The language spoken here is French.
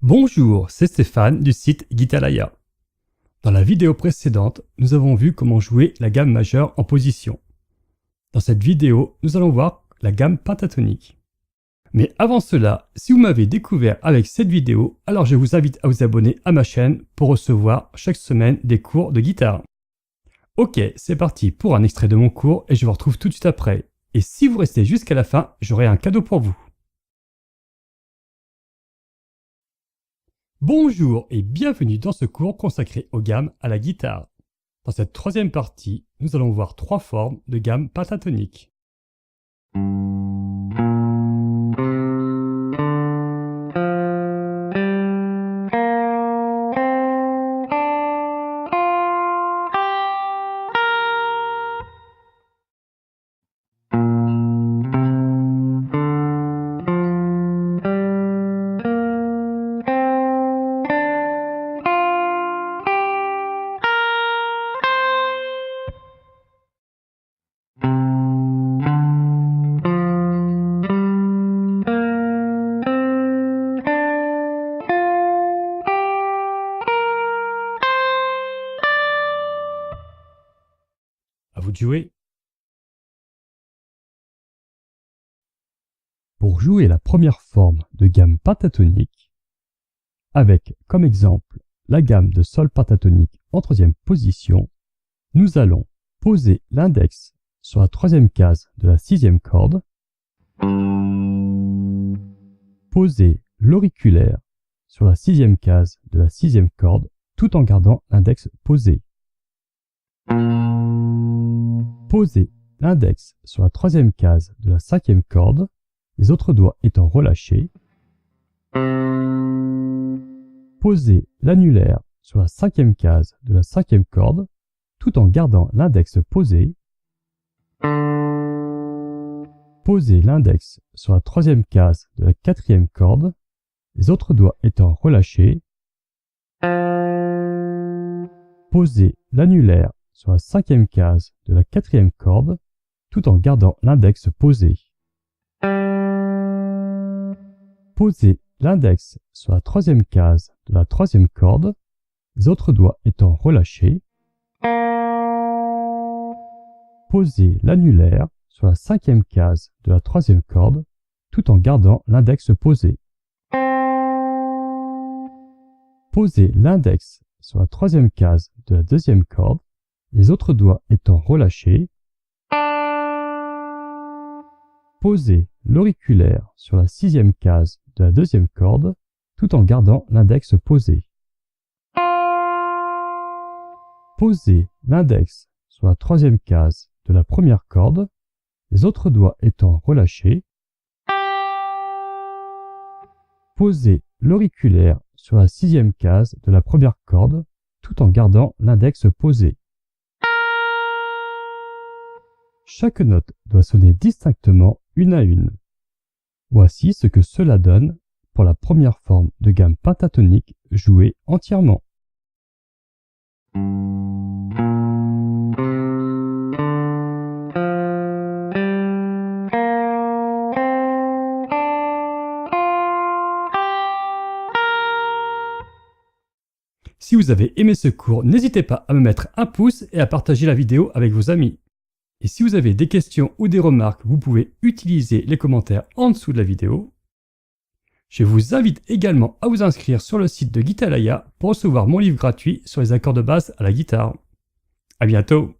Bonjour, c'est Stéphane du site Guitalaya. Dans la vidéo précédente, nous avons vu comment jouer la gamme majeure en position. Dans cette vidéo, nous allons voir la gamme pentatonique. Mais avant cela, si vous m'avez découvert avec cette vidéo, alors je vous invite à vous abonner à ma chaîne pour recevoir chaque semaine des cours de guitare. Ok, c'est parti pour un extrait de mon cours et je vous retrouve tout de suite après. Et si vous restez jusqu'à la fin, j'aurai un cadeau pour vous. Bonjour et bienvenue dans ce cours consacré aux gammes à la guitare. Dans cette troisième partie, nous allons voir trois formes de gamme pentatonique. À vous de jouer. Pour jouer la première forme de gamme pentatonique, avec comme exemple la gamme de sol pentatonique en troisième position, nous allons poser l'index sur la troisième case de la sixième corde, poser l'auriculaire sur la sixième case de la sixième corde tout en gardant l'index posé. Poser l'index sur la troisième case de la cinquième corde, les autres doigts étant relâchés. Poser l'annulaire sur la cinquième case de la cinquième corde, tout en gardant l'index posé. Poser l'index sur la troisième case de la quatrième corde, les autres doigts étant relâchés. Poser l'annulaire sur la cinquième case de la quatrième corde, tout en gardant l'index posé. Poser l'index sur la troisième case de la troisième corde, les autres doigts étant relâchés. Poser l'annulaire sur la cinquième case de la troisième corde, tout en gardant l'index posé. Poser l'index sur la troisième case de la deuxième corde, les autres doigts étant relâchés. Poser l'auriculaire sur la sixième case de la deuxième corde, tout en gardant l'index posé. Poser l'index sur la troisième case de la première corde, les autres doigts étant relâchés. Poser l'auriculaire sur la sixième case de la première corde, tout en gardant l'index posé. Chaque note doit sonner distinctement une à une. Voici ce que cela donne pour la première forme de gamme pentatonique jouée entièrement. Si vous avez aimé ce cours, n'hésitez pas à me mettre un pouce et à partager la vidéo avec vos amis. Et si vous avez des questions ou des remarques, vous pouvez utiliser les commentaires en dessous de la vidéo. Je vous invite également à vous inscrire sur le site de Guitalaya pour recevoir mon livre gratuit sur les accords de basse à la guitare. À bientôt!